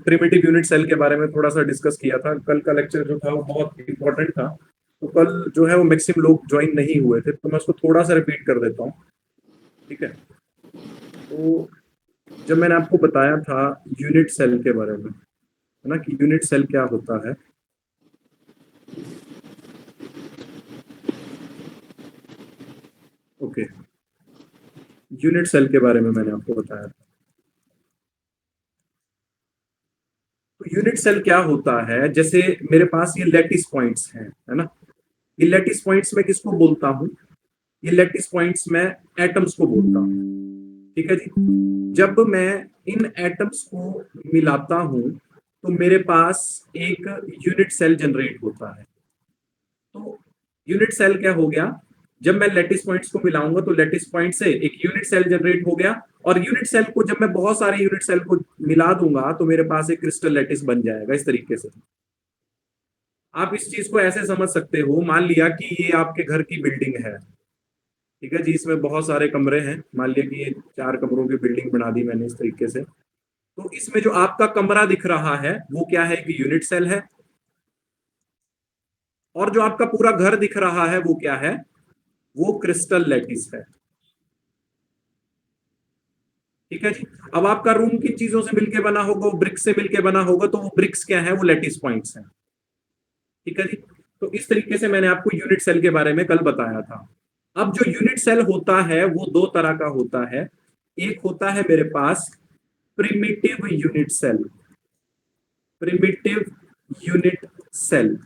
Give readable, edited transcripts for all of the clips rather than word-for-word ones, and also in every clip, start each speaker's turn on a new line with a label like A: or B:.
A: Primitive unit cell के बारे में थोड़ा सा डिस्कस किया था। कल का लेक्चर जो था वो बहुत इंपॉर्टेंट था, तो कल जो है वो मैक्सिमम लोग ज्वाइन नहीं हुए थे, तो मैं उसको थोड़ा सा रिपीट कर देता हूँ। ठीक है, तो जब मैंने आपको बताया था यूनिट सेल के बारे में, है ना, कि यूनिट सेल क्या होता है। ओके, यूनिट सेल के बारे में मैंने आपको बताया था। तो यूनिट सेल क्या होता है, जैसे मेरे पास ये लैटिस पॉइंट्स हैं, है ना। ये लैटिस पॉइंट्स में किसको बोलता हूँ? ये लैटिस पॉइंट्स में एटम्स को बोलता हूँ। ठीक है जी। जब मैं इन एटम्स को मिलाता हूं तो मेरे पास एक यूनिट सेल जनरेट होता है। तो यूनिट सेल क्या हो गया? जब मैं लैटिस पॉइंट्स को मिलाऊंगा तो लैटिस पॉइंट से एक यूनिट सेल जनरेट हो गया, और यूनिट सेल को जब मैं बहुत सारे यूनिट सेल को मिला दूंगा तो मेरे पास एक क्रिस्टल लैटिस बन जाएगा इस तरीके से। आप इस चीज को ऐसे समझ सकते हो, मान लिया कि ये आपके घर की बिल्डिंग है। ठीक है जी, इसमें बहुत सारे कमरे हैं, मान लिया कि ये 4 कमरों की बिल्डिंग बना दी मैंने इस तरीके से। तो इसमें जो आपका कमरा दिख रहा है वो क्या है? एक यूनिट सेल है। और जो आपका पूरा घर दिख रहा है वो क्या है? वो क्रिस्टल लैटिस है। ठीक है जी। अब आपका रूम किन चीजों से मिलकर बना होगा? वो ब्रिक्स से मिलकर बना होगा, तो वो ब्रिक्स क्या है? वो लैटिस पॉइंट्स हैं। ठीक है जी। तो इस तरीके से मैंने आपको यूनिट सेल के बारे में कल बताया था। अब जो यूनिट सेल होता है वो दो तरह का होता है। एक होता है मेरे पास primitive unit cell. Primitive unit cell.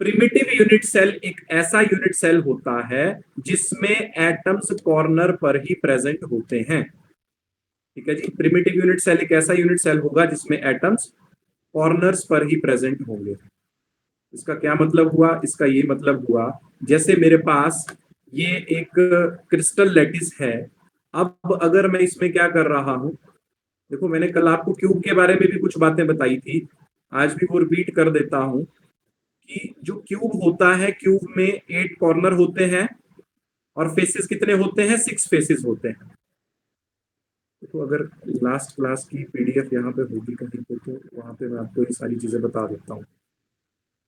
A: Primitive unit cell एक ऐसा यूनिट सेल होता है जिसमें एटम्स कॉर्नर पर ही प्रेजेंट होते हैं। ठीक है जी। प्रिमिटिव यूनिट सेल एक ऐसा यूनिट सेल होगा जिसमें एटम्स कॉर्नर्स पर ही प्रेजेंट होंगे। इसका क्या मतलब हुआ? इसका ये मतलब हुआ, जैसे मेरे पास ये एक क्रिस्टल लैटिस है। अब अगर मैं इसमें क्या कर रहा हूं, देखो मैंने कल आपको क्यूब के बारे में भी कुछ बातें बताई थी, आज भी वो रिपीट कर देता हूं कि जो क्यूब होता है, क्यूब में 8 कॉर्नर होते हैं और फेसेस कितने होते हैं? 6 फेसेस होते हैं। तो अगर लास्ट क्लास की पीडीएफ यहाँ पे होगी कहीं पे तो वहां पे मैं आपको ये सारी चीजें बता देता हूँ।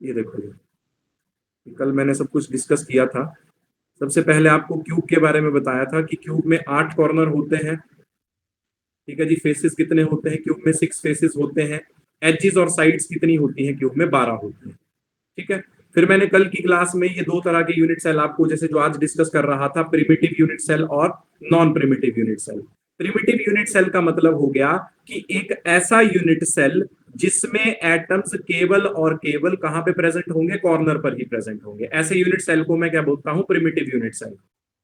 A: ये देखो, ये कल मैंने सब कुछ डिस्कस किया था। सबसे पहले आपको क्यूब के बारे में बताया था कि क्यूब में 8 कॉर्नर होते हैं। ठीक है जी। फेसेस कितने होते हैं? क्यूब में 6 फेसेस होते हैं। एजेस और साइड्स कितनी होती हैं? क्यूब में 12 होती हैं। ठीक है। फिर मैंने कल की क्लास में ये दो तरह के यूनिट सेल आपको, जैसे जो आज डिस्कस कर रहा था, प्रिमिटिव यूनिट सेल और non primitive unit cell. Primitive unit cell का मतलब हो गया कि एक ऐसा यूनिट सेल जिसमें एटम्स केवल और केवल कहां पे प्रेजेंट होंगे? कॉर्नर पर ही प्रेजेंट होंगे। ऐसे यूनिट सेल को मैं क्या बोलता हूं? Primitive unit cell.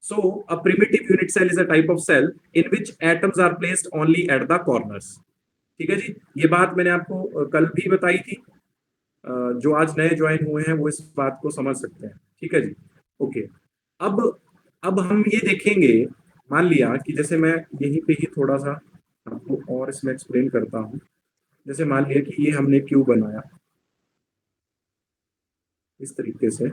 A: So, a primitive unit cell is a type of cell in which atoms are placed only at the corners. ठीक है जी। ये बात मैंने आपको कल भी बताई थी। जो आज नए ज्वाइन हुए हैं वो इस बात को समझ सकते हैं। ठीक है जी। ओके। अब अब हम ये देखेंगे, मान लिया कि जैसे मैं यहीं पे ही थोड़ा सा आपको और इसमें एक्सप्लेन करता हूँ। जैसे मान लिया कि ये हमने क्यूब बनाया इस तरीके से।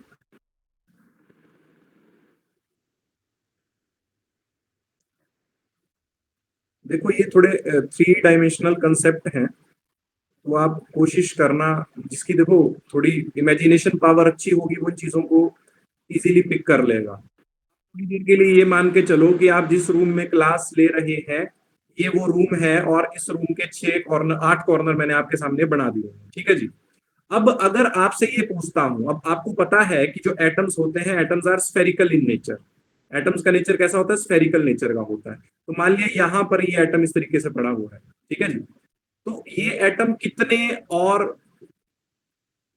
A: देखो ये थोड़े 3 डायमेंशनल कंसेप्ट हैं, तो आप कोशिश करना, जिसकी देखो थोड़ी इमेजिनेशन पावर अच्छी होगी वो इन चीजों को इजीली पिक कर लेगा। थोड़ी देर के लिए ये मान के चलो कि आप जिस रूम में क्लास ले रहे हैं ये वो रूम है, और इस रूम के 6 कॉर्नर, 8 कॉर्नर मैंने आपके सामने बना दिए हैं। ठीक है जी। अब अगर आपसे ये पूछता हूं, अब आपको पता है कि जो एटम्स होते हैं, atoms are spherical in nature. Atoms का नेचर कैसा होता है? स्फेरिकल नेचर का होता है। तो मान लिया यहां पर ये एटम इस तरीके से पड़ा हुआ है। ठीक है जी। तो ये एटम कितने और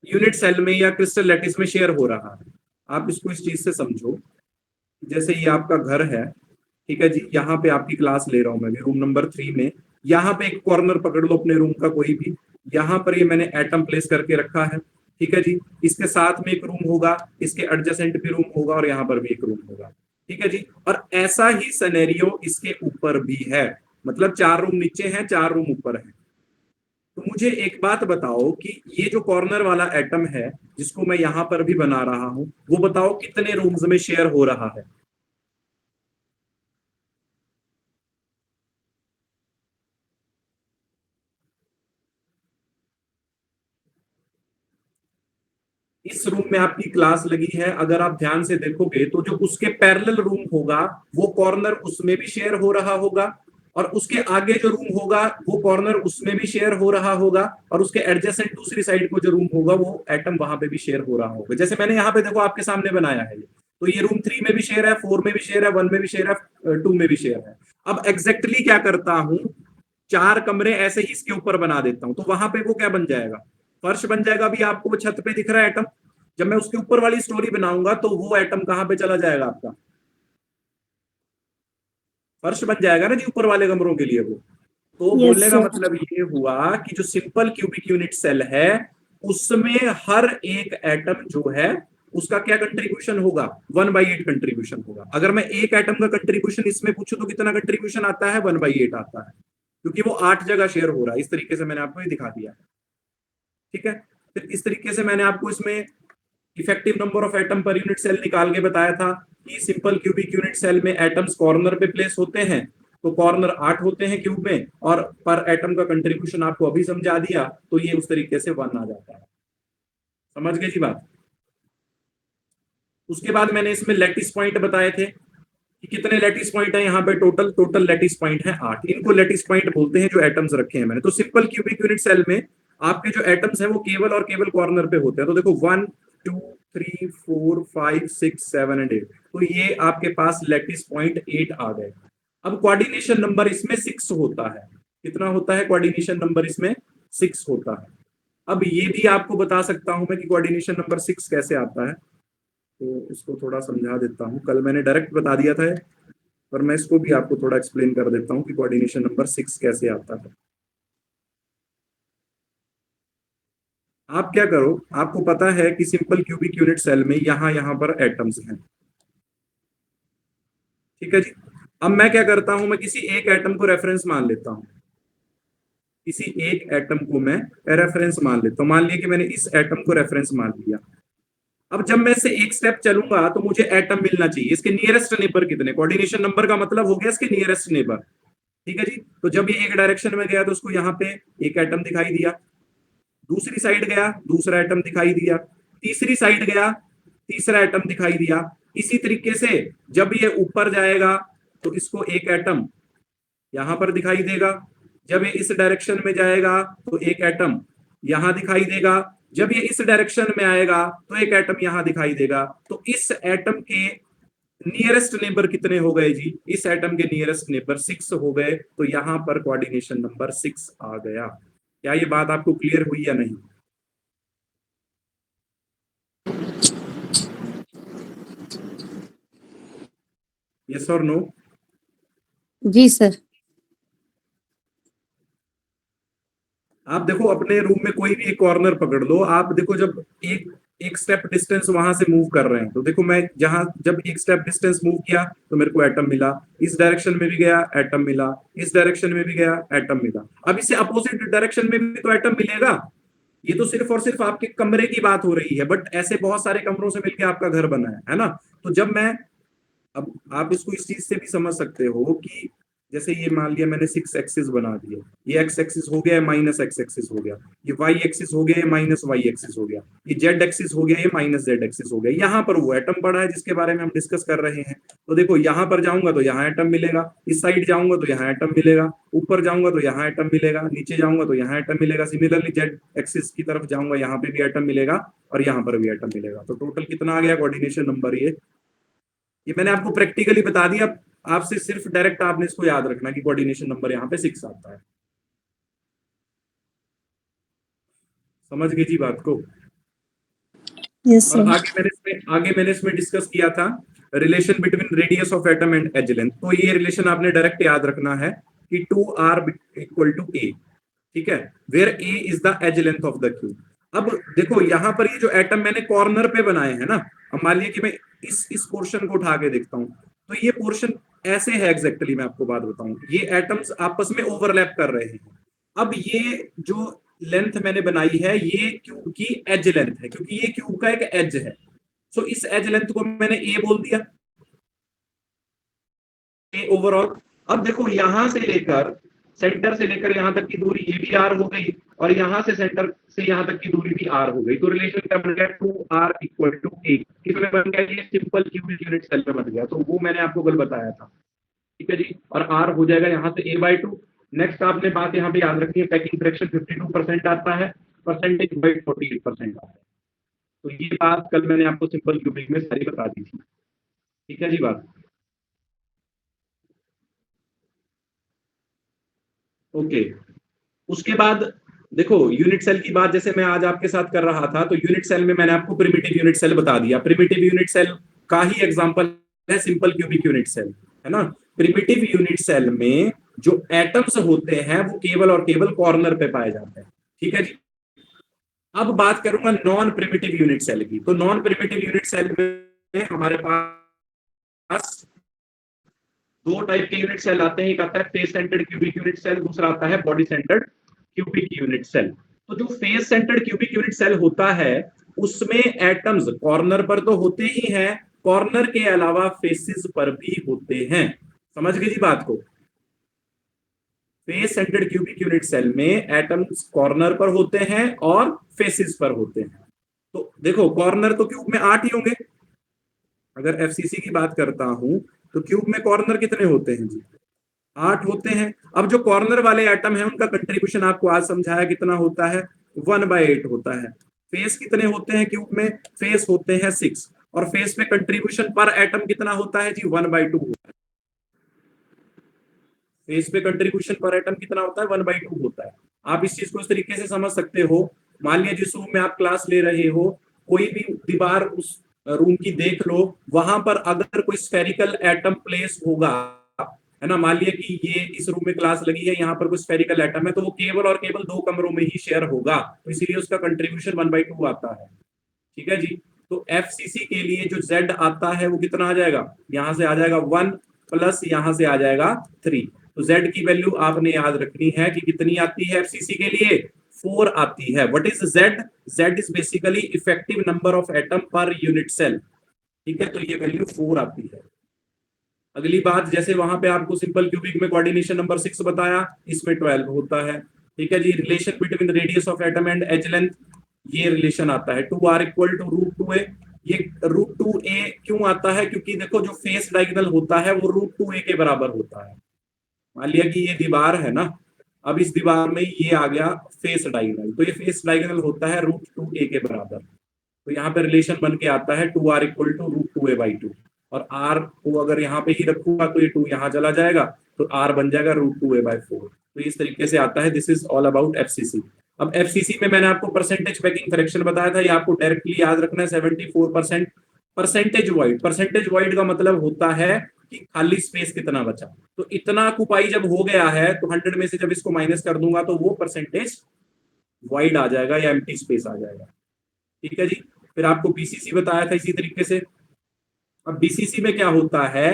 A: यूनिट सेल में या क्रिस्टल लैटिस में शेयर हो रहा है? आप इसको इस चीज से समझो। जैसे ये आपका घर है, ठीक है जी, यहाँ पे आपकी क्लास ले रहा हूं मैं रूम नंबर 3 में। यहाँ पे एक कॉर्नर पकड़ लो अपने रूम का कोई भी, यहाँ पर ये मैंने एटम प्लेस करके रखा है। ठीक है जी। इसके साथ में एक रूम होगा, इसके एडजेसेंट भी रूम होगा, और यहाँ पर भी एक रूम होगा। ठीक है जी। और ऐसा ही सिनेरियो इसके ऊपर भी है, मतलब 4 रूम नीचे हैं, 4 रूम ऊपर है। तो मुझे एक बात बताओ कि ये जो कॉर्नर वाला एटम है जिसको मैं यहां पर भी बना रहा हूं, वो बताओ कितने रूम्स में शेयर हो रहा है? इस रूम में आपकी क्लास लगी है, अगर आप ध्यान से देखोगे तो जो उसके पैरेलल रूम होगा वो कॉर्नर उसमें भी शेयर हो रहा होगा, और उसके आगे जो रूम होगा वो कॉर्नर उसमें भी शेयर हो रहा होगा, और उसके एडजेसेंट दूसरी साइड को जो रूम होगा वो एटम वहां पे भी शेयर हो रहा होगा। जैसे मैंने यहाँ पे देखो आपके सामने बनाया है, तो ये रूम 3 में भी शेयर है, 4 में भी शेयर है, 1 में भी शेयर है, 2 में भी शेयर है। अब एग्जैक्टली क्या करता हूं, 4 कमरे ऐसे ही इसके ऊपर बना देता हूं, तो वहां पे वो क्या बन जाएगा, फर्श बन जाएगा। अभी आपको वो छत पे दिख रहा है एटम, जब मैं उसके ऊपर वाली स्टोरी बनाऊंगा तो वो एटम कहां पे चला जाएगा, आपका फर्श बन जाएगा ना जी ऊपर वाले कमरों के लिए वो। तो
B: यस
A: बोलने का
B: सर।
A: मतलब ये हुआ कि जो सिंपल क्यूबिक यूनिट सेल है उसमें हर एक एटम जो है उसका क्या कंट्रीब्यूशन होगा, 1/8 कंट्रीब्यूशन होगा। अगर मैं एक एटम का कंट्रीब्यूशन इसमें पूछूं तो कितना कंट्रीब्यूशन आता है, 1/8 आता है, क्योंकि वो 8 जगह शेयर हो रहा है। इस तरीके से मैंने आपको ये दिखा दिया, ठीक है। फिर इस तरीके से मैंने आपको इसमें effective number of atom per unit cell निकाल के बताया था कि सिंपल क्यूबिक यूनिट सेल में एटम्स कॉर्नर पे प्लेस होते हैं, तो कॉर्नर 8 होते हैं क्यूब में, और पर एटम का कंट्रीब्यूशन आपको अभी समझा दिया, तो ये उस तरीके से 1 आ जाता है। समझ गए जी बात। उसके बाद मैंने इसमें लैटिस पॉइंट बताए थे कि कितने लैटिस पॉइंट है यहाँ पे, टोटल लैटिस पॉइंट है 8। इनको लैटिस पॉइंट बोलते हैं जो एटम्स रखे हैं मैंने। तो सिंपल क्यूबिक यूनिट सेल में आपके जो एटम्स हैं वो केवल और केवल कॉर्नर पे होते हैं। तो देखो 1 2 3 4 5 6 7 एंड 8, तो ये आपके पास लैटिस पॉइंट 8 आ गए। अब कोऑर्डिनेशन नंबर इसमें 6 होता है। कितना होता है कोऑर्डिनेशन नंबर इसमें, 6 होता है। अब ये भी आपको बता सकता हूं मैं कि कोऑर्डिनेशन नंबर 6 कैसे आता है, तो इसको थोड़ा समझा देता हूँ। कल मैंने डायरेक्ट बता दिया था, पर मैं इसको भी आपको थोड़ा एक्सप्लेन कर देता हूँ कि कोऑर्डिनेशन नंबर 6 कैसे आता है। आप क्या करो, आपको पता है कि सिंपल क्यूबिक यूनिट सेल में यहां पर एटम्स हैं, ठीक है जी। अब मैं क्या करता हूं, मैं किसी एक एटम को रेफरेंस मान लेता हूं, किसी एक एटम को मैं रेफरेंस मान लेता हूं। मान लिया कि मैंने इस एटम को रेफरेंस मान लिया। अब जब मैं से एक स्टेप चलूंगा तो मुझे एटम मिलना चाहिए। इसके नियरेस्ट नेबर कितने, कोऑर्डिनेशन नंबर का मतलब हो गया इसके नियरेस्ट नेबर, ठीक है जी। तो जब ये एक डायरेक्शन में गया तो उसको यहाँ पे एक एटम दिखाई दिया, दूसरी साइड गया दूसरा एटम दिखाई दिया, तीसरी साइड गया तीसरा एटम दिखाई दिया। इसी तरीके से जब ये ऊपर जाएगा तो इसको एक एटम यहां पर दिखाई देगा, जब ये इस डायरेक्शन में जाएगा तो एक एटम यहां दिखाई देगा, जब ये इस डायरेक्शन में आएगा तो एक एटम यहां दिखाई देगा। तो इस एटम के नियरेस्ट नेबर कितने हो गए जी, इस एटम के नियरेस्ट नेबर 6 हो गए, तो यहां पर कोऑर्डिनेशन नंबर 6 आ गया। क्या ये बात आपको क्लियर हुई या नहीं? यस और नो?
B: जी सर।
A: आप देखो अपने रूम में कोई भी एक कॉर्नर पकड़ लो, आप देखो जब एक एक स्टेप डिस्टेंस वहां से मूव कर रहे हैं, तो देखो मैं जहां जब एक स्टेप डिस्टेंस मूव किया तो मेरे को एटम मिला, इस डायरेक्शन में भी गया एटम मिला, इस डायरेक्शन में भी गया एटम मिला। अब इससे अपोजिट डायरेक्शन में भी तो एटम मिलेगा। ये तो सिर्फ और सिर्फ आपके कमरे की बात हो रही है, बट ऐसे बहुत सारे कमरों से मिलकर आपका घर बना है ना। तो जब मैं, अब आप इसको इस चीज से भी समझ सकते हो कि जैसे ये मान लिया मैंने 6 एक्सिस बना दिए, ये एक्स एक्सिस हो गया, माइनस एक्स एक्सिस हो गया, ये वाई एक्सिस हो गया, माइनस वाई एक्सिस हो गया, ये जेड एक्सिस हो गया, ये माइनस जेड एक्सिस हो गया। यहाँ पर वो एटम पड़ा है जिसके बारे में हम डिस्कस कर रहे हैं। तो देखो यहाँ पर जाऊंगा तो यहाँ एटम मिलेगा, इस साइड जाऊंगा तो यहाँ एटम मिलेगा, ऊपर जाऊंगा तो यहाँ एटम मिलेगा, नीचे जाऊंगा तो यहाँ एटम मिलेगा। सिमिलरली जेड एक्सिस की तरफ जाऊंगा यहाँ पे भी एटम मिलेगा, और यहाँ पर भी एटम मिलेगा। तो टोटल कितना आ गया कोऑर्डिनेशन नंबर, ये मैंने आपको प्रैक्टिकली बता दिया। आपसे सिर्फ डायरेक्ट आपने इसको याद रखना कि कोऑर्डिनेशन नंबर यहाँ पे 6 आता है। समझ गए जी बात को?
B: यस
A: और
B: सर।
A: आगे मैंने इसमें डिस्कस किया था relation between radius of atom and edge length. तो ये रिलेशन आपने डायरेक्ट याद रखना है कि 2r इक्वल टू a, ठीक है, where a is the edge length of the cube. अब देखो यहाँ पर ये जो एटम मैंने कॉर्नर पे बनाए हैं ना, अब मान लिया कि मैं इस पोर्शन को उठा के देखता हूँ, तो ये पोर्शन ऐसे है एग्जैक्टली। मैं आपको बात बताऊं, ये एटम्स आपस में ओवरलैप कर रहे हैं। अब ये जो लेंथ मैंने बनाई है ये क्यूब की एज लेंथ है, क्योंकि ये क्यूब का एक एज है। सो इस एज लेंथ को मैंने ए बोल दिया, ए ओवरऑल। अब देखो यहां से लेकर सेंटर से लेकर यहां तक की दूरी ये भी आर हो गई, और यहां से सेंटर से यहां तक की दूरी भी r हो गई, तो रिलेशन क्या बन गया, 2r इक्वल टू a। किसमें बन गया, ये सिंपल क्यूबिक यूनिट सेल में बन गया, तो वो मैंने आपको कल बताया था। ठीक है जी, और r हो जाएगा यहाँ से a/2। नेक्स्ट आपने बात यहाँ पे याद रखनी है, पैकिंग फ्रैक्शन 52% आता है, परसेंटेज वाइड 48% आता है। तो ये बात कल मैंने आपको सिंपल क्यूबिक में सारी बता दी थी। ठीक है जी बात, ओके। उसके बाद देखो यूनिट सेल की बात जैसे मैं आज आपके साथ कर रहा था, तो यूनिट सेल में मैंने आपको प्रिमिटिव यूनिट सेल बता दिया। प्रिमिटिव यूनिट सेल का ही एग्जांपल है सिंपल क्यूबिक यूनिट सेल, है ना। प्रिमिटिव यूनिट सेल में जो एटम्स होते हैं वो केवल और केवल कॉर्नर पे पाए जाते हैं। ठीक है जी, अब बात करूंगा नॉन प्रिमिटिव यूनिट सेल की। तो नॉन प्रिमिटिव यूनिट सेल में हमारे पास दो टाइप के यूनिट सेल आते हैं, एक आता है face centred cubic unit cell, दूसरा आता है body centred cubic unit cell. तो जो face centred cubic unit cell होता है उसमें एटम्स कॉर्नर पर तो होते ही हैं, कॉर्नर के अलावा फेसेस पर भी होते हैं। समझ गए जी बात को। Face centred cubic unit cell में एटम्स कॉर्नर पर होते हैं और फेसेस पर होते हैं। तो देखो कॉर्नर तो क्यूब में 8 ही होंगे। अगर एफसीसी की बात करता हूं तो क्यूब में कॉर्नर कितने होते हैं जी, 8 होते हैं। अब जो कॉर्नर वाले एटम है उनका कंट्रीब्यूशन आपको आज समझाया कितना होता है, 1/8 होता है। फेस कितने होते हैं क्यूब में, फेस होते हैं 6, और फेस में कंट्रीब्यूशन पर एटम कितना होता है जी, 1/2 होता है। फेस पे कंट्रीब्यूशन पर एटम कितना होता है, 1/2 होता है। आप इस चीज को इस तरीके से समझ सकते हो, मान लिया जिस रूम में आप क्लास ले रहे हो, कोई भी दीवार उस रूम की देख लो, वहां पर अगर कोई स्फेरिकल एटम प्लेस होगा, है ना, मान लिया कि ये इस रूम में क्लास लगी है, यहाँ पर कोई स्फेरिकल एटम है, तो वो केवल और केवल 2 कमरों में ही शेयर होगा, तो इसीलिए उसका कंट्रीब्यूशन 1/2 आता है। ठीक है जी, तो एफसीसी के लिए जो जेड आता है वो कितना आ जाएगा, यहां से आ जाएगा 1 प्लस यहां से आ जाएगा 3। तो जेड की वैल्यू आपने याद रखनी है कि कितनी आती है एफसीसी के लिए, 4 आती है। What is Z, Z is basically effective number of atom per unit cell. ठीक है, तो ये वैल्यू 4 आती है। अगली बात, जैसे वहां पे आपको सिंपल क्यूबिक में कोऑर्डिनेशन नंबर 6 बताया, इसमें 12 होता है। ठीक है जी, relation between radius of atom and edge length, ये रिलेशन आता है 2r इक्वल टू √2a। ये √2a क्यों आता है, क्योंकि देखो जो फेस डायगोनल होता है वो √2a के बराबर होता है। मान लिया कि ये दीवार है ना, अब इस दीवार में ये आ गया फेस डायगोनल, तो ये फेस डायगोनल होता है √2a के बराबर। तो यहाँ पे रिलेशन बन के आता है 2r इक्वल टू √2a/2, और r को अगर यहाँ पे ही रखूंगा तो ये 2 यहाँ चला जाएगा, तो r बन जाएगा √2a/4। तो इस तरीके से आता है। This is all about FCC. अब एफसीसी में मैंने आपको परसेंटेज पैकिंग फ्रैक्शन बताया था, ये आपको डायरेक्टली याद रखना है, 74%। परसेंटेज वाइड का मतलब होता है कि खाली स्पेस कितना बचा। तो इतना कुपाई जब हो गया है तो 100 में से जब इसको माइनस कर दूंगा तो वो परसेंटेज वाइड आ जाएगा या एम्प्टी स्पेस आ जाएगा। ठीक है जी, फिर आपको बीसीसी बताया था इसी तरीके से। अब बीसीसी में क्या होता है,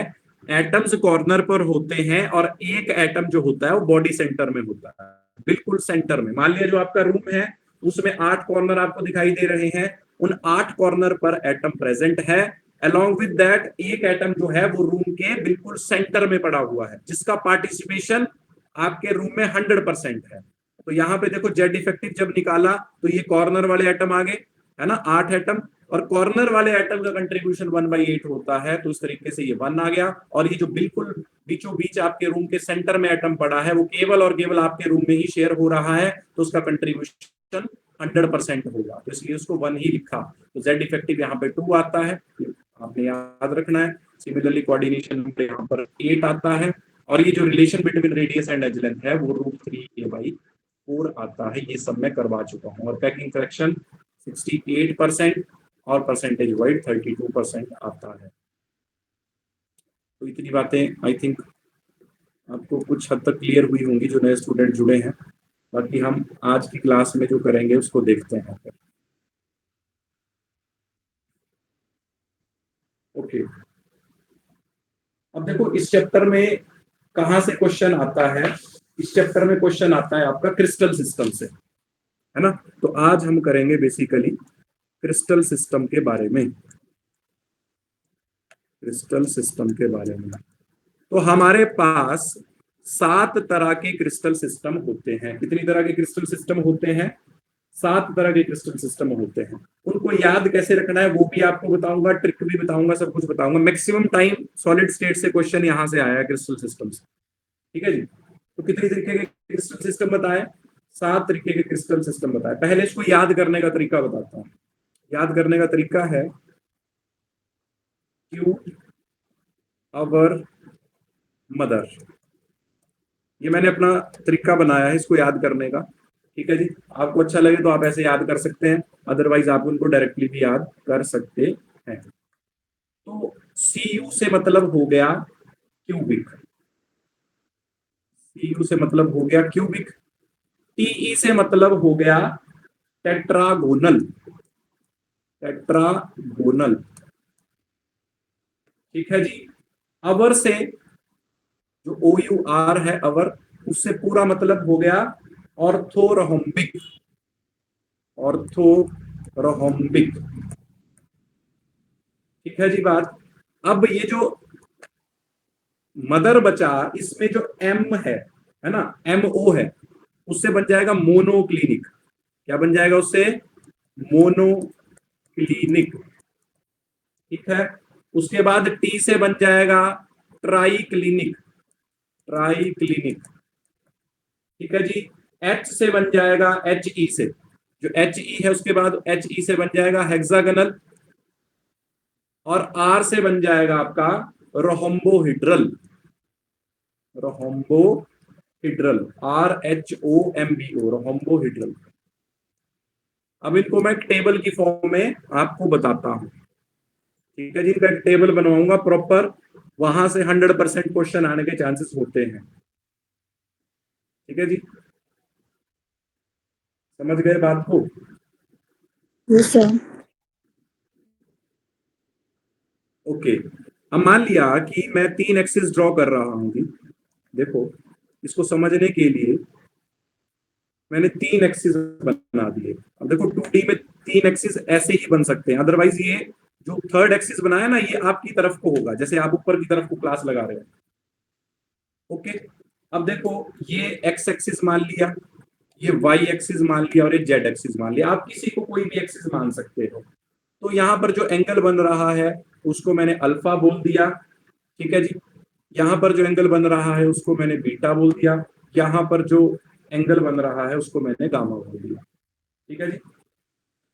A: एटम्स कॉर्नर पर होते हैं और एक एटम जो होता है वो बॉडी सेंटर में होता है, बिल्कुल सेंटर में। मान लिया जो आपका रूम है उसमें 8 कॉर्नर आपको दिखाई दे रहे हैं, उन 8 कॉर्नर पर एटम प्रेजेंट है। अलोंग विद दैट एक एटम जो है वो रूम के बिल्कुल सेंटर में पड़ा हुआ है, जिसका पार्टिसिपेशन आपके रूम में 100% है। तो यहाँ पे देखो जेड इफेक्टिव जब निकाला तो ये कॉर्नर वाले एटम आ गए, है ना, 8 एटम, और कॉर्नर वाले एटम का कंट्रीब्यूशन 1/8 होता है, तो इस तरीके से ये 1 आ गया। और ये जो बिल्कुल बीचों बीच आपके रूम के सेंटर में एटम पड़ा है वो केवल और केवल आपके रूम में ही शेयर हो रहा है, तो उसका कंट्रीब्यूशन 100% होगा, तो इसलिए उसको 1 ही लिखा। तो जेड इफेक्टिव यहाँ पे 2 आता है, आपने याद रखना है। सिमिलरली कोऑर्डिनेशन यहाँ पर 8 आता है, और ये जो relation between radius and edge length है वो √3a/4 आता है। ये सब मैं करवा चुका हूँ। और पैकिंग फ्रैक्शन 68% और परसेंटेज वाइड 32% आता है। तो इतनी बातें आई थिंक आपको कुछ हद तक क्लियर हुई होंगी जो नए स्टूडेंट जुड़े हैं। बाकी हम आज की क्लास में जो करेंगे उसको देखते हैं। ओके, अब देखो इस चैप्टर में कहां से क्वेश्चन आता है, इस चैप्टर में क्वेश्चन आता है आपका क्रिस्टल सिस्टम से, है ना। तो आज हम करेंगे बेसिकली क्रिस्टल सिस्टम के बारे में, क्रिस्टल सिस्टम के बारे में। तो हमारे पास 7 तरह के क्रिस्टल सिस्टम होते हैं। कितनी तरह के क्रिस्टल सिस्टम होते हैं? 7 तरह के क्रिस्टल सिस्टम होते हैं। उनको याद कैसे रखना है वो भी आपको बताऊंगा, ट्रिक भी बताऊंगा, सब कुछ बताऊंगा। मैक्सिमम टाइम सॉलिड स्टेट से क्वेश्चन यहां से आया है, क्रिस्टल सिस्टम से। ठीक है जी। तो कितनी तरीके के क्रिस्टल सिस्टम बताए? 7 तरीके के क्रिस्टल सिस्टम बताए। पहले इसको याद करने का तरीका बताता हूँ। याद करने का तरीका है क्यू अवर मदर। ये मैंने अपना तरीका बनाया है इसको याद करने का। ठीक है जी। आपको अच्छा लगे तो आप ऐसे याद कर सकते हैं, अदरवाइज आप उनको डायरेक्टली भी याद कर सकते हैं। तो सीयू से मतलब हो गया क्यूबिक। सीयू से मतलब हो गया क्यूबिक। टीई से मतलब हो गया टेट्रागोनल। टेट्रागोनल। ठीक है जी। अवर से, जो ओ यू आर है अवर, उससे पूरा मतलब हो गया ऑर्थोरहोम्बिक। ऑर्थोरहोम्बिक। ठीक है जी बात। अब ये जो मदर बचा, इसमें जो एम है ना, एम ओ है, उससे बन जाएगा मोनोक्लिनिक। क्या बन जाएगा उससे? मोनोक्लिनिक। ठीक है। उसके बाद टी से बन जाएगा ट्राई क्लिनिक। Try clinic. ठीक है जी। एच से बन जाएगा, एच ई से, जो एच ई है उसके बाद एच ई से बन जाएगा हेक्सागोनल। और आर से बन जाएगा आपका rhombohedral. Rhombohedral. R H O M B O, rhombohedral. अब इनको मैं टेबल की फॉर्म में आपको बताता हूं। ठीक है जी। इनका टेबल बनवाऊंगा प्रॉपर, वहां से 100% क्वेश्चन आने के चांसेस होते हैं। ठीक है जी। समझ गए बात को?
B: Yes, sir.
A: ओके। अब मान लिया कि मैं 3 एक्सिस ड्रॉ कर रहा हूं जी। देखो, इसको समझने के लिए मैंने 3 एक्सिस बना दिए। अब देखो 2D में 3 एक्सिस ऐसे ही बन सकते हैं, अदरवाइज ये जो थर्ड एक्सिस बनाया ना, ये आपकी तरफ को होगा, जैसे आप ऊपर की तरफ को क्लास लगा रहे हो। ओके। अब देखो, ये एक्स एक्सिस मान लिया, ये वाई एक्सिस मान लिया, और ये जेड एक्सिस मान लिया। आप किसी को कोई भी एक्सिस मान सकते हो। तो यहां पर जो एंगल बन रहा है उसको मैंने अल्फा बोल दिया। ठीक है जी। यहां पर जो एंगल बन रहा है उसको मैंने बीटा बोल दिया। यहां पर जो एंगल बन रहा है उसको मैंने गामा बोल दिया। ठीक है जी।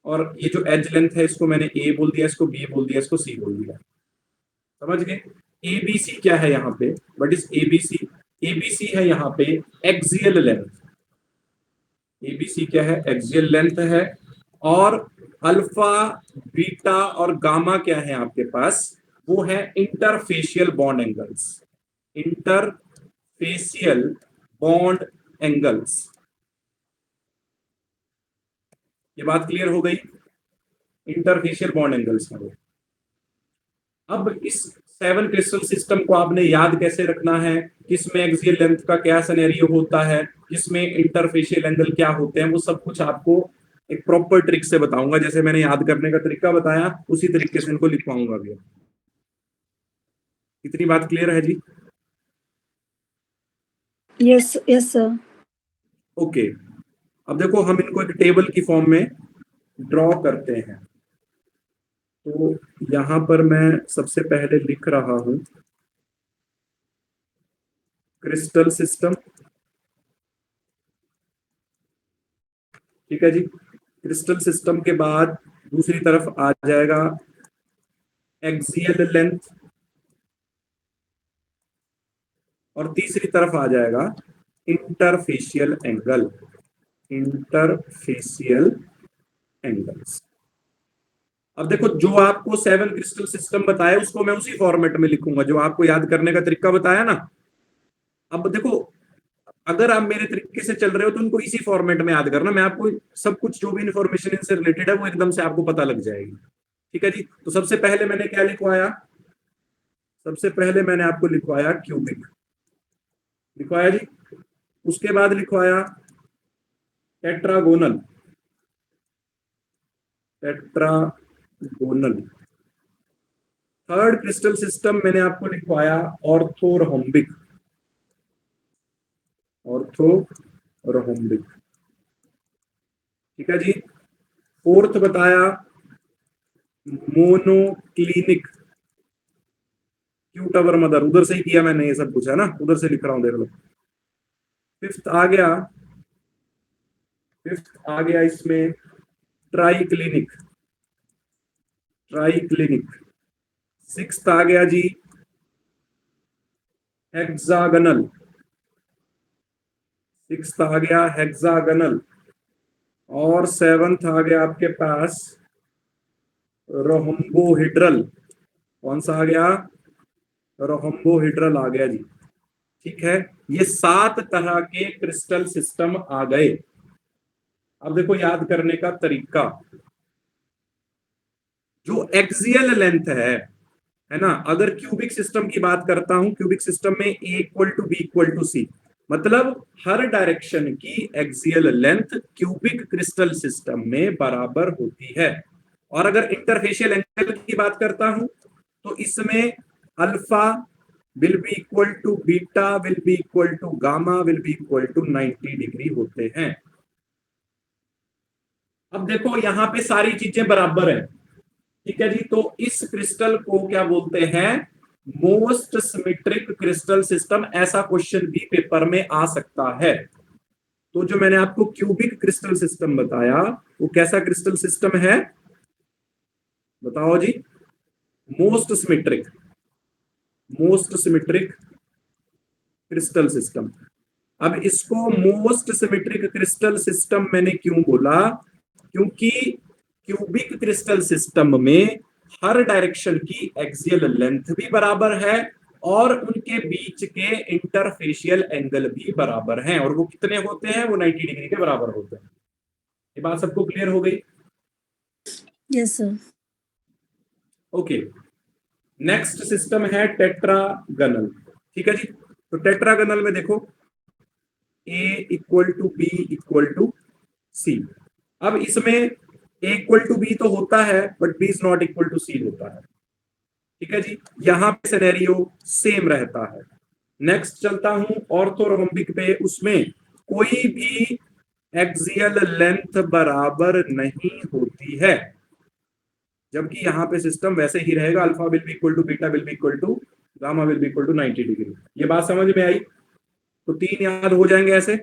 A: और ये जो एज लेंथ है इसको मैंने ए बोल दिया, इसको बी बोल दिया, इसको सी बोल दिया। समझ गए? एबीसी क्या है यहाँ पे? What is ABC? एबीसी है यहाँ पे एक्सियल लेंथ। एबीसी क्या है? एक्सियल लेंथ है। और अल्फा, बीटा और गामा क्या है आपके पास? वो है interfacial bond angles. Interfacial bond angles. ये बात क्लियर हो गई? इंटरफेशियल बॉन्ड एंगल्स है वो। अब इस 7 क्रिस्टल सिस्टम को आपने याद कैसे रखना है? किसमें एक्सियल लेंथ का क्या सिनेरियो होता है, किसमें इंटरफेशियल एंगल क्या होते हैं, वो सब कुछ आपको एक प्रॉपर ट्रिक से बताऊंगा। जैसे मैंने याद करने का तरीका बताया, उसी तरीके से इनको लिखवाऊंगा भी। इतनी बात क्लियर है जी?
B: Yes, yes, sir.
A: ओके। अब देखो, हम इनको एक टेबल की फॉर्म में ड्रॉ करते हैं। तो यहां पर मैं सबसे पहले लिख रहा हूं क्रिस्टल सिस्टम। ठीक है जी। क्रिस्टल सिस्टम के बाद दूसरी तरफ आ जाएगा एक्सियल लेंथ, और तीसरी तरफ आ जाएगा इंटरफेशियल एंगल। Interfacial angles. अब देखो, जो आपको 7 क्रिस्टल सिस्टम बताया उसको मैं उसी फॉर्मेट में लिखूंगा जो आपको याद करने का तरीका बताया ना। अब देखो, अगर आप मेरे तरीके से चल रहे हो तो उनको इसी फॉर्मेट में याद करना। मैं आपको सब कुछ, जो भी इंफॉर्मेशन इनसे रिलेटेड है, वो एकदम से आपको पता लग जाएगी। ठीक है जी। तो सबसे पहले मैंने क्या लिखवाया? सबसे पहले मैंने आपको लिखवाया क्यूबिक। लिखवाया जी। उसके बाद लिखवाया tetragonal. Tetragonal. Third crystal system मैंने आपको लिखवाया ऑर्थोरहोम्बिक। ऑर्थोरोम्बिक। ठीक है जी। फोर्थ बताया मोनोक्लिनिक, क्यूट अवर मदर, उधर से ही किया मैंने ये सब कुछ, है ना, उधर से लिख रहा हूं, देख लो। फिफ्थ आ गया, इसमें ट्राई क्लिनिक, सिक्स्थ आ गया जी हेक्सागनल, और सेवंथ आ गया आपके पास रोहम्बोहिड्रल। कौन सा आ गया? रोहम्बोहिड्रल आ गया जी। ठीक है, ये 7 तरह के क्रिस्टल सिस्टम आ गए। अब देखो याद करने का तरीका, जो एक्सियल लेंथ है ना, अगर क्यूबिक सिस्टम की बात करता हूं, क्यूबिक सिस्टम में A equal to B equal to C, मतलब हर डायरेक्शन की axial length cubic crystal system में बराबर होती है। और अगर इंटरफेशियल एंगल की बात करता हूं तो इसमें alpha will be equal to beta will be equal to gamma will be equal to 90 degree होते हैं। अब देखो यहां पे सारी चीजें बराबर है। ठीक है जी, तो इस क्रिस्टल को क्या बोलते हैं? Most symmetric crystal system. ऐसा क्वेश्चन भी पेपर में आ सकता है। तो जो मैंने आपको क्यूबिक क्रिस्टल सिस्टम बताया, वो कैसा क्रिस्टल सिस्टम है बताओ जी? Most symmetric, crystal system. अब इसको मोस्ट सिमेट्रिक क्रिस्टल सिस्टम मैंने क्यों बोला? क्योंकि क्यूबिक क्रिस्टल सिस्टम में हर डायरेक्शन की एक्सियल लेंथ भी बराबर है और उनके बीच के इंटरफेशियल एंगल भी बराबर हैं, और वो कितने होते हैं? वो 90 डिग्री के बराबर होते हैं। ये बात सबको क्लियर हो गई?
B: Yes sir.
A: Okay, next system है टेट्रागनल। ठीक है जी, तो टेट्रागनल में देखो A equal to B equal to C. अब इसमें ए इक्वल टू बी तो होता है, but B is not equal to C होता है। ठीक है जी, यहां पे सिनेरियो सेम रहता है। नेक्स्ट चलता हूं ऑर्थोरोम्बिक पे, उसमें कोई भी एक्सियल लेंथ बराबर नहीं होती है, जबकि यहां पे सिस्टम वैसे ही रहेगा, alpha will be equal to beta will be equal to gamma will be equal to 90 degree. ये बात समझ में आई? तो 3 याद हो जाएंगे ऐसे।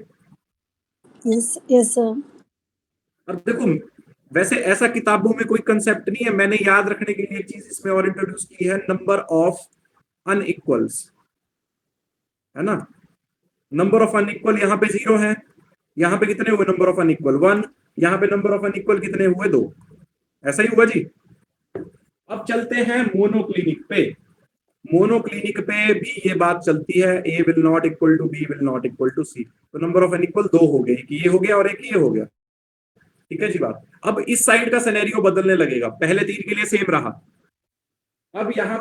B: Yes yes sir.
A: अब देखो, वैसे ऐसा किताबों में कोई कंसेप्ट नहीं है, मैंने याद रखने के लिए एक चीज इसमें और इंट्रोड्यूस की है, नंबर ऑफ अनइक्वल्स, है ना। नंबर ऑफ अनइक्वल यहाँ पे 0 है, यहाँ पे कितने हुए नंबर ऑफ अनइक्वल? 1, यहाँ पे नंबर ऑफ अनइक्वल कितने हुए? 2। ऐसा ही हुआ जी। अब चलते हैं मोनोक्लिनिक पे। मोनोक्लिनिक पे भी ये बात चलती है, A will not equal to B will not equal to C. तो नंबर ऑफ अनइक्वल 2 हो गए, एक ये हो गया और एक ये हो गया। ठीक है जी बात। अब इस साइड का सिनेरियो बदलने लगेगा, पहले 3 के लिए सेम रहा, अब यहां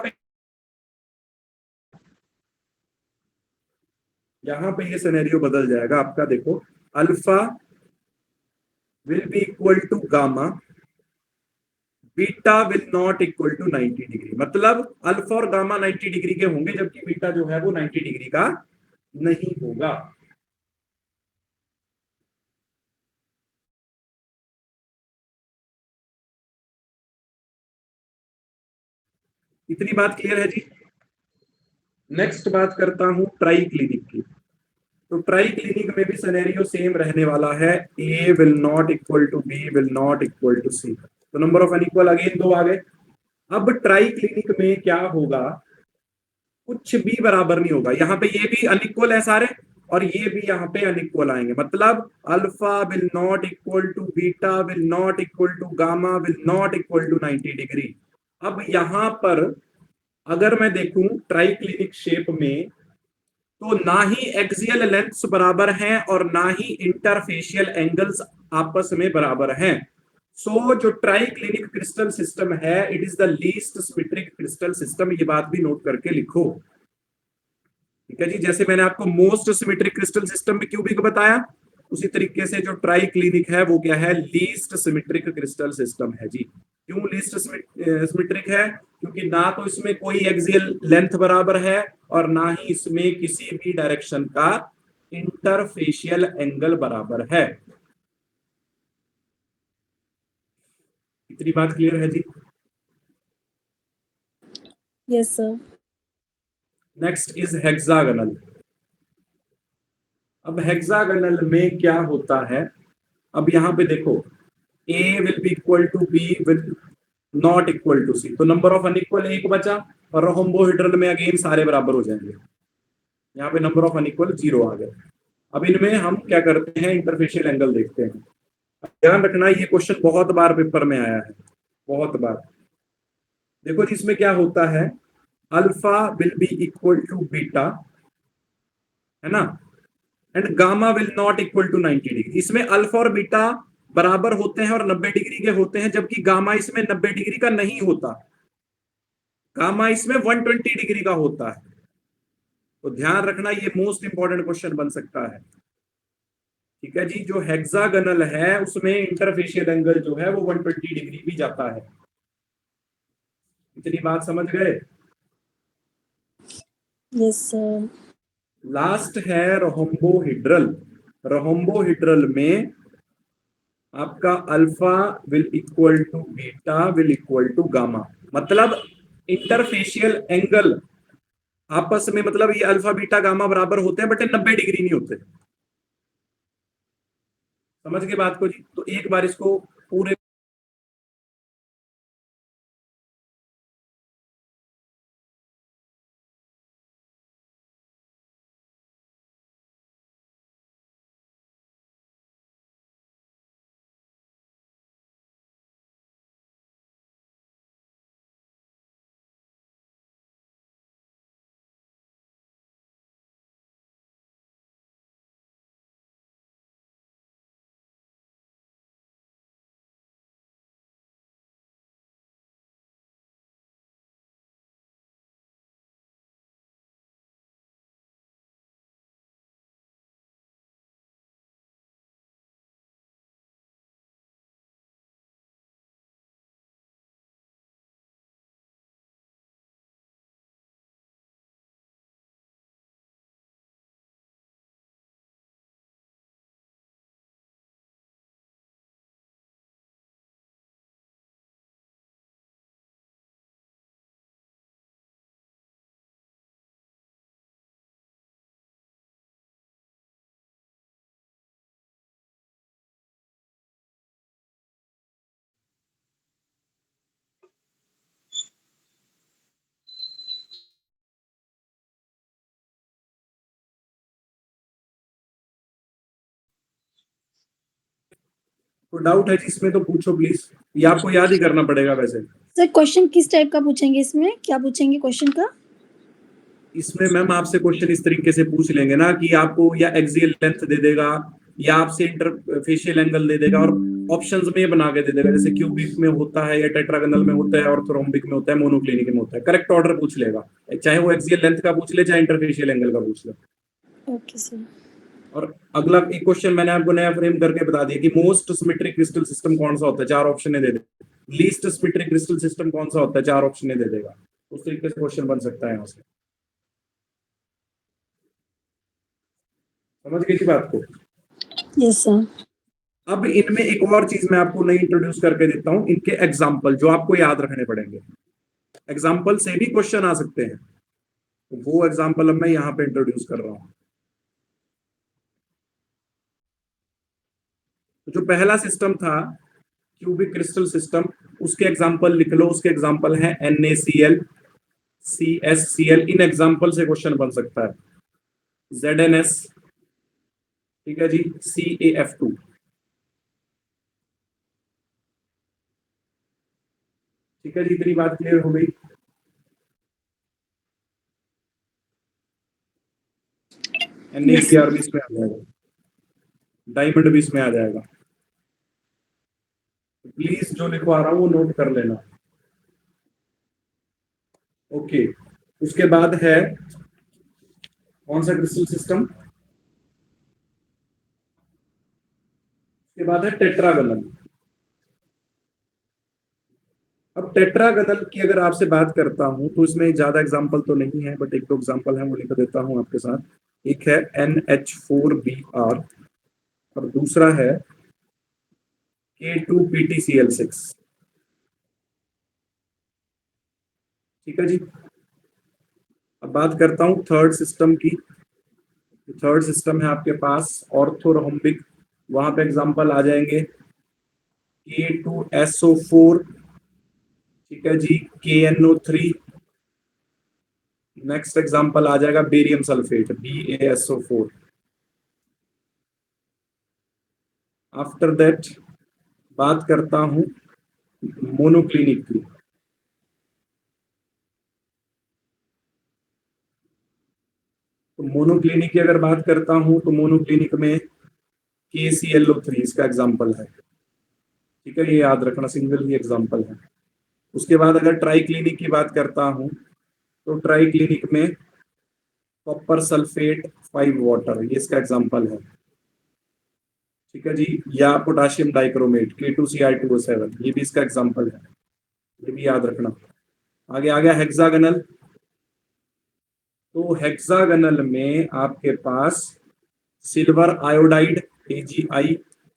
A: पे ये सिनेरियो बदल जाएगा आपका। देखो, alpha will be equal to gamma, beta will not equal to 90 degree. मतलब अल्फा और गामा 90 डिग्री के होंगे, जबकि बीटा जो है वो 90 डिग्री का नहीं होगा। इतनी बात क्लियर है जी। नेक्स्ट बात करता हूं ट्राई क्लिनिक की। तो ट्राई क्लिनिक में भी सिनेरियो सेम रहने वाला है, A will not equal to B will not equal to C. तो नंबर ऑफ अनइक्वल अगेन 2 आ गए। अब ट्राई क्लिनिक में क्या होगा? कुछ भी बराबर नहीं होगा। यहाँ पे ये भी अनइक्वल है सारे, और ये भी यहाँ पे अनइक्वल आएंगे। मतलब alpha will not equal to beta will not equal to gamma will not equal to 90 degree. अब यहां पर अगर मैं देखूं ट्राई क्लिनिक शेप में, तो ना ही एक्सियल लेंथ्स बराबर हैं और ना ही इंटरफेशियल एंगल्स आपस में बराबर हैं। सो जो ट्राई क्लिनिक क्रिस्टल सिस्टम है, it is the least symmetric crystal system. ये बात भी नोट करके लिखो। ठीक है जी, जैसे मैंने आपको मोस्ट सिमेट्रिक क्रिस्टल सिस्टम में क्यूबिक बताया, उसी तरीके से जो ट्राई क्लिनिक है वो क्या है? लीस्ट सिमेट्रिक क्रिस्टल सिस्टम है जी। क्यों लीस्ट सिमेट्रिक है? क्योंकि ना तो इसमें कोई एक्सियल लेंथ बराबर है और ना ही इसमें किसी भी डायरेक्शन का इंटरफेशियल एंगल बराबर है। इतनी बात क्लियर है जी?
B: yes sir,
A: next is hexagonal. अब हेक्सागोनल में क्या होता है, अब यहां पे देखो, A will be equal to B will not equal to C, तो नंबर ऑफ अनइक्वल एक बचा, और रोम्बोहेड्रल में अगेन सारे बराबर हो जाएंगे। यहाँ पे नंबर ऑफ अनइक्वल 0 आ गए। अब इनमें हम क्या करते हैं, इंटरफेशियल एंगल देखते हैं। ध्यान रखना ये क्वेश्चन बहुत बार पेपर में आया है, बहुत बार। देखो जी, इसमें क्या होता है, alpha will be equal to beta, है ना, and gamma will not equal to 90 degree. इसमें अल्फा और बीटा बराबर होते हैं और 90 डिग्री के होते हैं, जबकि गामा इसमें 90 डिग्री का नहीं होता, गामा इसमें 120 डिग्री का होता है। तो ध्यान रखना, ये मोस्ट इंपॉर्टेंट क्वेश्चन बन सकता है। ठीक है जी, जो हेक्सागोनल है उसमें इंटरफेशियल एंगल जो है वो 120 डिग्री भी जाता है। इतनी बात समझ गए?
B: yes sir,
A: लास्ट है रोम्बोहिड्रल। रोम्बोहिड्रल में आपका alpha will equal to beta will equal to gamma, मतलब इंटरफेशियल एंगल आपस में, मतलब ये अल्फा बीटा गामा बराबर होते हैं बट 90 डिग्री नहीं होते। समझ गए बात को जी? तो एक बार इसको पूरे तो डाउट है जिसमें तो पूछो प्लीज, ये आपको याद ही करना पड़ेगा वैसे।
B: सर क्वेश्चन किस टाइप का पूछेंगे, इसमें क्या पूछेंगे क्वेश्चन का?
A: इसमें मैम आपसे क्वेश्चन इस तरीके से पूछ लेंगे ना कि आपको या एक्सियल लेंथ दे देगा या आपसे इंटरफेशियल एंगल दे देगा, और ऑप्शंस में बना के दे देगा, जैसे क्यूबिक में होता है या टेट्रागोनल में होता है, ऑर्थोरोम्बिक में होता है, मोनोक्लिनिक में होता है। करेक्ट ऑर्डर पूछ लेगा, चाहे वो एक्सियल लेंथ का पूछ ले चाहे इंटरफेशियल एंगल का पूछ ले।
B: ओके सर,
A: और अगला एक क्वेश्चन मैंने आपको नया फ्रेम करके बता दिया कि मोस्ट सिमेट्रिक क्रिस्टल सिस्टम कौन सा होता है, 4 ऑप्शन दे देगा। लीस्ट सिमेट्रिक क्रिस्टल सिस्टम कौन सा होता है, 4 ऑप्शन दे देगा। उस तरीके से क्वेश्चन बन सकता है यहाँ से। समझ गई थी बात को?
B: yes sir,
A: अब इनमें एक और चीज मैं आपको नई इंट्रोड्यूस करके देता हूं, इनके एग्जाम्पल जो आपको याद रखने पड़ेंगे। एग्जाम्पल से भी क्वेश्चन आ सकते हैं, तो वो एग्जाम्पल अब मैं यहाँ पे इंट्रोड्यूस कर रहा हूं। तो जो पहला सिस्टम था क्यूबिक क्रिस्टल सिस्टम, उसके एग्जाम्पल लिख लो। उसके एग्जाम्पल है NaCl, CsCl। इन एग्जाम्पल से क्वेश्चन बन सकता है। ZnS, ठीक है जी, CaF2। ठीक है जी, इतनी बात क्लियर हो गई? NaCl भी इसमें आ जाएगा, डायमंड भी इसमें आ जाएगा। प्लीज जो लिखवा रहा हूं वो नोट कर लेना। ओके, उसके बाद है कौन सा क्रिस्टल सिस्टम? उसके बाद है टेट्रागोनल। अब टेट्रागोनल की अगर आपसे बात करता हूं तो इसमें ज्यादा एग्जांपल तो नहीं है, बट एक दो एग्जांपल है वो लिख देता हूं आपके साथ। एक है NH4Br और दूसरा है K2PtCl6। ठीक है जी। अब बात करता हूं थर्ड सिस्टम की। थर्ड सिस्टम है आपके पास ऑर्थोरोम्बिक, वहां पे एग्जांपल आ जाएंगे K2SO4, ठीक है जी, KNO3। नेक्स्ट एग्जांपल आ जाएगा barium sulphate BaSO4। After that बात करता हूं मोनोक्लिनिक की। तो मोनोक्लिनिक की अगर बात करता हूं तो मोनोक्लिनिक में KClO3 इसका एग्जांपल है। ठीक है, ये याद रखना, सिंगल ही एग्जांपल है। उसके बाद अगर ट्राई क्लिनिक की बात करता हूं तो ट्राई क्लिनिक में कॉपर सल्फेट 5 वाटर, ये इसका एग्जांपल है। ठीक है जी। या पोटाशियम डाइक्रोमेट K2Cr2O7, ये भी इसका एग्जांपल है, ये भी याद रखना। आगे आ गया हेक्सागनल। तो हेक्सागनल में आपके पास silver iodide AgI,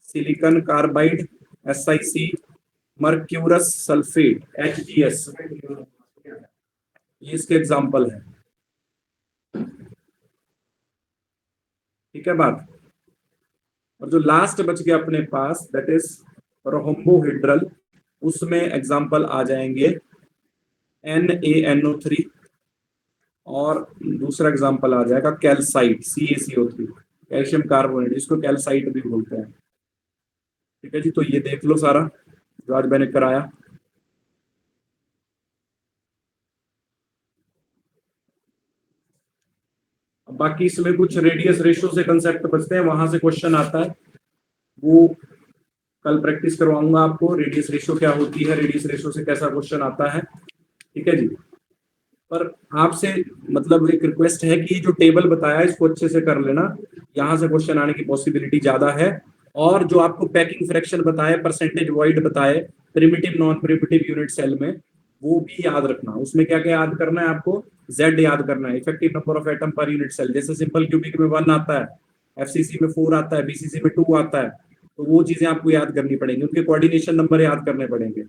A: silicon carbide SiC, mercurous sulphate HgS, ये इसके एग्जाम्पल है। ठीक है बात। और जो लास्ट बच गया अपने पास दैट इज रोम्बोहिड्रल, उसमें एग्जाम्पल आ जाएंगे NaNO3 और दूसरा एग्जाम्पल आ जाएगा कैल्साइट CaCO3, कैल्शियम कार्बोनेट, इसको कैल्साइट भी बोलते हैं। ठीक है जी। तो ये देख लो सारा जो आज मैंने कराया। अब बाकी इसमें कुछ रेडियस रेशो से कंसेप्ट बचते हैं, वहां से क्वेश्चन आता है, वो कल प्रैक्टिस करवाऊंगा आपको। रेडियस रेशो क्या होती है, रेडियस रेशो से कैसा क्वेश्चन आता है। ठीक है जी। पर आपसे मतलब एक रिक्वेस्ट है कि जो टेबल बताया इसको अच्छे से कर लेना, यहाँ से क्वेश्चन आने की पॉसिबिलिटी ज्यादा है। और जो आपको पैकिंग फ्रैक्शन बताए, परसेंटेज वॉइड बताए primitive non primitive unit cell में, वो भी याद रखना। उसमें क्या क्या याद करना है आपको, Z याद करना है, effective number of atom per unit cell. जैसे सिंपल क्यूबिक में 1 आता है, FCC में 4 आता है, BCC में 2 आता है, तो वो चीजें आपको याद करनी पड़ेंगी, उनके कोऑर्डिनेशन नंबर याद करने पड़ेंगे।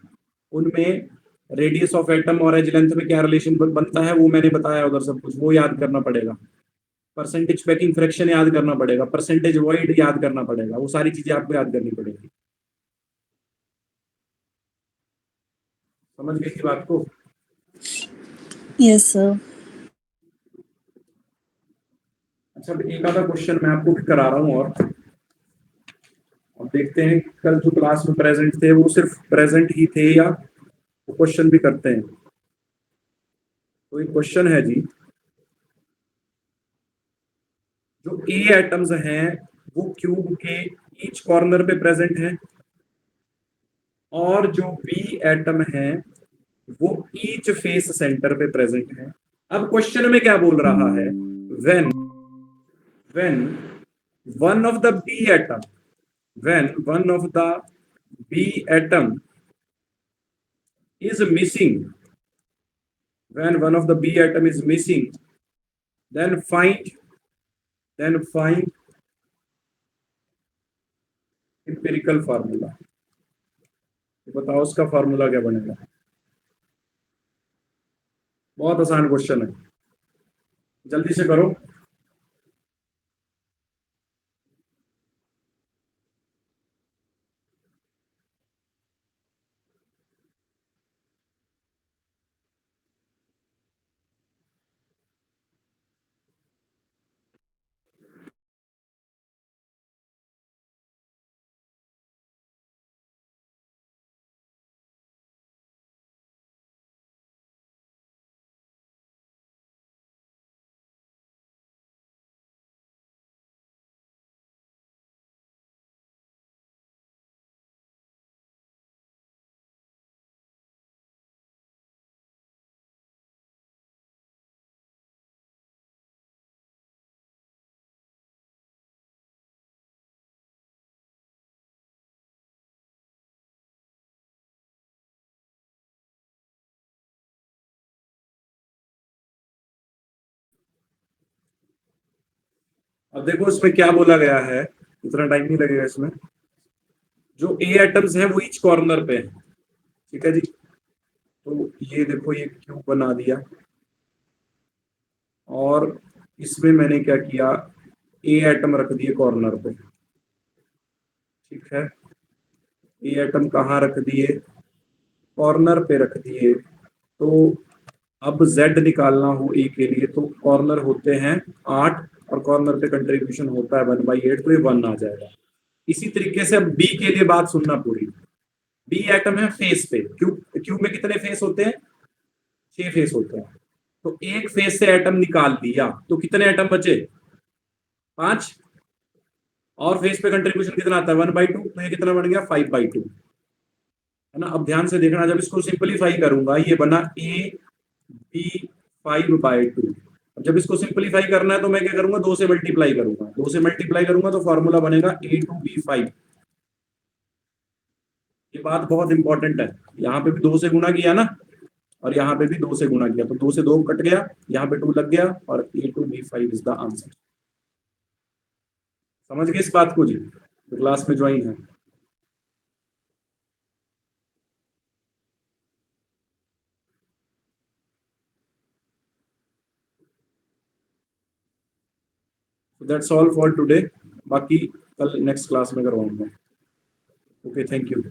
A: उनमें रेडियस ऑफ एटम और एज लेंथ में क्या रिलेशन बनता है वो मैंने बताया उधर, सब कुछ वो याद करना पड़ेगा। परसेंटेज पैकिंग फ्रैक्शन याद करना पड़ेगा, परसेंटेज वॉइड याद करना पड़ेगा, वो सारी चीजें आपको याद करनी पड़ेगी। समझ गए इस बात को?
B: Yes sir.
A: अच्छा, एक आधा क्वेश्चन मैं आपको भी करा रहा हूँ और देखते हैं कल जो क्लास में प्रेजेंट थे वो सिर्फ प्रेजेंट ही थे या वो क्वेश्चन भी करते हैं। तो एक क्वेश्चन है जी, जो ए एटम्स हैं वो क्यूब के ईच कॉर्नर पे प्रेजेंट हैं, और जो बी एटम है वो ईच फेस सेंटर पे प्रेजेंट है। अब क्वेश्चन में क्या बोल रहा है, when when one of the B atom when one of the B atom is missing, when one of the B atom is missing, then find empirical formula। बताओ उसका फॉर्मूला क्या बनेगा। बहुत आसान क्वेश्चन है, जल्दी से करो। अब देखो इसमें क्या बोला गया है, इतना टाइम नहीं लगेगा इसमें। जो ए एटम्स है वो ईच कॉर्नर पे है, ठीक है जी। तो ये देखो ये क्यूब बना दिया, और इसमें मैंने क्या किया, ए एटम रख दिए कॉर्नर पे, ठीक है। ए एटम कहाँ रख दिए, कॉर्नर पे रख दिए। तो अब z निकालना हो ए के लिए तो कॉर्नर होते हैं 8, और कॉर्नर पे कंट्रीब्यूशन होता है 1/8, तो ये 1 आ जाएगा। इसी तरीके से अब बी के लिए बात सुनना पूरी। बी एटम है फेस पे, क्यूब क्यूब में कितने फेस होते हैं, 6 फेस होते हैं। तो एक फेस से एटम निकाल दिया तो कितने एटम बचे, 5। और फेस पे कंट्रीब्यूशन कितना आता है, 1/2, तो ये कितना बन गया, 5/2, है ना। अब ध्यान से देखना, जब इसको सिंपलीफाई करूंगा ये बना ए बी 5/2। अब जब इसको सिंपलीफाई करना है तो मैं क्या करूंगा, 2 से मल्टीप्लाई करूंगा, 2 से मल्टीप्लाई करूंगा तो फॉर्मूला बनेगा A2B5। ये बात बहुत इंपॉर्टेंट है, यहाँ पे भी 2 से गुणा किया ना, और यहाँ पे भी 2 से गुणा किया, तो 2 से 2 कट गया, यहाँ पे 2 लग गया, और A2B5 इज द आंसर। समझ गए इस बात को जी, तो क्लास में ज्वाइन है। दैट्स ऑल फॉर टुडे, बाकी कल नेक्स्ट क्लास में करवाऊंगा। Okay, thank you.